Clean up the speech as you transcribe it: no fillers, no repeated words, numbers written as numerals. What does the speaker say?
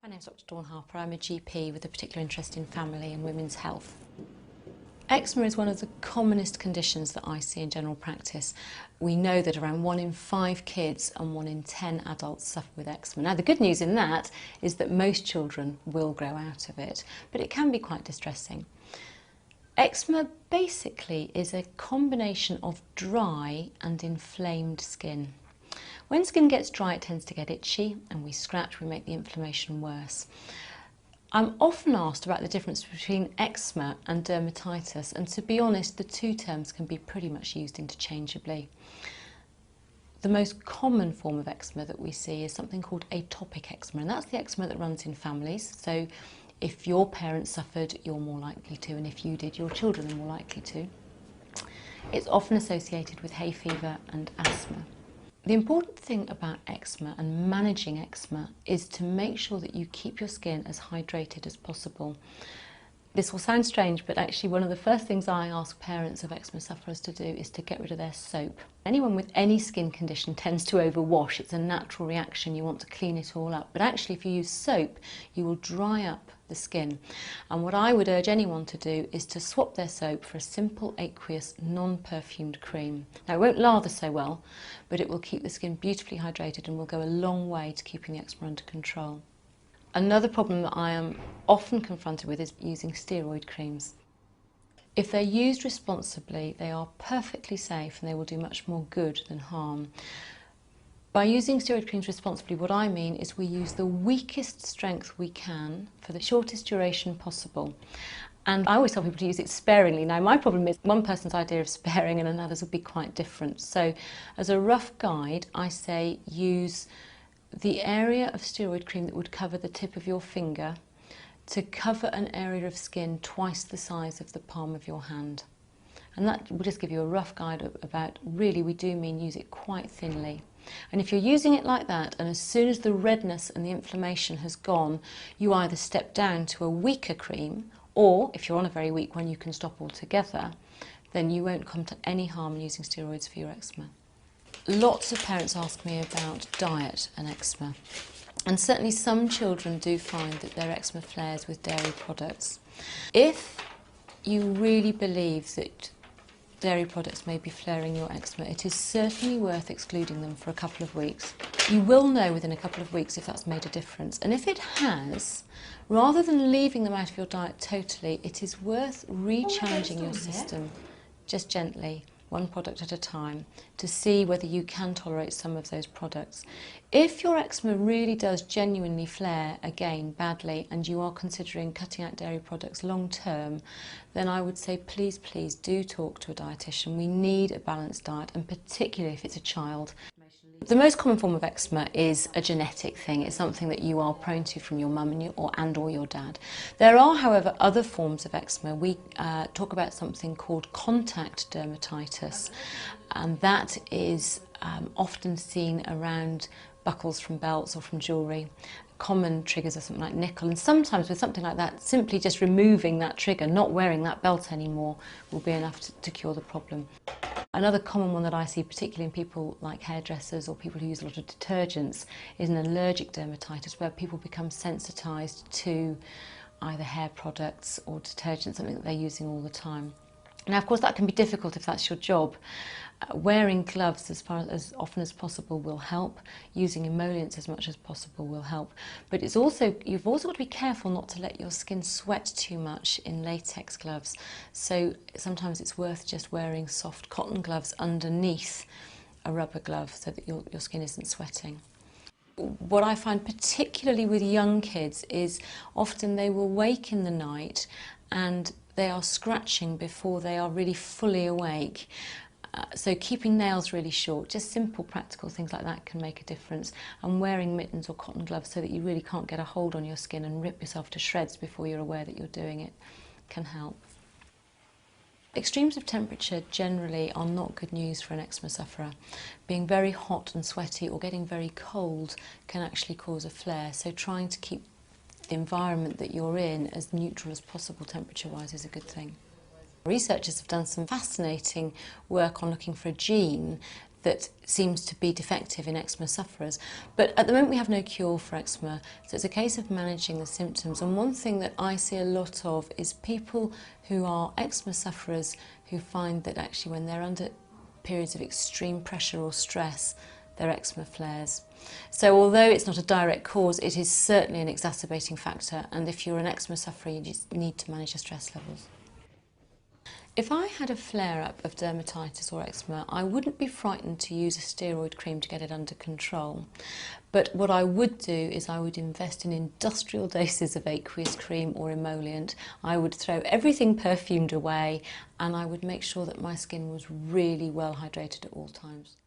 My name's Dr Dawn Harper. I'm a GP with a particular interest in family and women's health. Eczema is one of the commonest conditions that I see in general practice. We know that around 1 in 5 kids and 1 in 10 adults suffer with eczema. Now the good news in that is that most children will grow out of it, but it can be quite distressing. Eczema basically is a combination of dry and inflamed skin. When skin gets dry, it tends to get itchy, and we scratch, we make the inflammation worse. I'm often asked about the difference between eczema and dermatitis, and to be honest, the two terms can be pretty much used interchangeably. The most common form of eczema that we see is something called atopic eczema, and that's the eczema that runs in families. So if your parents suffered, you're more likely to, and if you did, your children are more likely to. It's often associated with hay fever and asthma. The important thing about eczema and managing eczema is to make sure that you keep your skin as hydrated as possible. This will sound strange, but actually one of the first things I ask parents of eczema sufferers to do is to get rid of their soap. Anyone with any skin condition tends to overwash. It's a natural reaction. You want to clean it all up. But actually if you use soap, you will dry up the skin. And what I would urge anyone to do is to swap their soap for a simple aqueous non-perfumed cream. Now it won't lather so well, but it will keep the skin beautifully hydrated and will go a long way to keeping the eczema under control. Another problem that I am often confronted with is using steroid creams. If they're used responsibly, they are perfectly safe and they will do much more good than harm. By using steroid creams responsibly, what I mean is we use the weakest strength we can for the shortest duration possible. And I always tell people to use it sparingly. Now my problem is one person's idea of sparing and another's will be quite different. So as a rough guide, I say use the area of steroid cream that would cover the tip of your finger to cover an area of skin twice the size of the palm of your hand. And that will just give you a rough guide about, really we do mean use it quite thinly. And if you're using it like that, and as soon as the redness and the inflammation has gone, you either step down to a weaker cream, or if you're on a very weak one you can stop altogether, then you won't come to any harm in using steroids for your eczema. Lots of parents ask me about diet and eczema, and certainly some children do find that their eczema flares with dairy products. If you really believe that dairy products may be flaring your eczema, it is certainly worth excluding them for a couple of weeks. You will know within a couple of weeks if that's made a difference, and if it has, rather than leaving them out of your diet totally, it is worth re-challenging your system, just gently, one product at a time, to see whether you can tolerate some of those products. If your eczema really does genuinely flare again badly and you are considering cutting out dairy products long term, then I would say please do talk to a dietitian. We need a balanced diet, and particularly if it's a child. The most common form of eczema is a genetic thing. It's something that you are prone to from your mum or your dad. There are, however, other forms of eczema. We talk about something called contact dermatitis, and that is often seen around buckles from belts or from jewellery. Common triggers are something like nickel, and sometimes with something like that, simply just removing that trigger, not wearing that belt anymore, will be enough to cure the problem. Another common one that I see, particularly in people like hairdressers or people who use a lot of detergents, is an allergic dermatitis, where people become sensitised to either hair products or detergents, something that they're using all the time. Now, of course, that can be difficult if that's your job. Wearing gloves as often as possible will help. Using emollients as much as possible will help. But you've also got to be careful not to let your skin sweat too much in latex gloves. So sometimes it's worth just wearing soft cotton gloves underneath a rubber glove so that your skin isn't sweating. What I find particularly with young kids is often they will wake in the night and they are scratching before they are really fully awake. So keeping nails really short, just simple practical things like that can make a difference, and wearing mittens or cotton gloves so that you really can't get a hold on your skin and rip yourself to shreds before you're aware that you're doing it can help. Extremes of temperature generally are not good news for an eczema sufferer. Being very hot and sweaty or getting very cold can actually cause a flare, so trying to keep the environment that you're in as neutral as possible temperature-wise is a good thing. Researchers have done some fascinating work on looking for a gene that seems to be defective in eczema sufferers. But at the moment we have no cure for eczema, so it's a case of managing the symptoms. And one thing that I see a lot of is people who are eczema sufferers who find that actually when they're under periods of extreme pressure or stress, their eczema flares. So although it's not a direct cause, it is certainly an exacerbating factor, and if you're an eczema sufferer, you just need to manage your stress levels. If I had a flare-up of dermatitis or eczema, I wouldn't be frightened to use a steroid cream to get it under control. But what I would do is I would invest in industrial doses of aqueous cream or emollient. I would throw everything perfumed away, and I would make sure that my skin was really well hydrated at all times.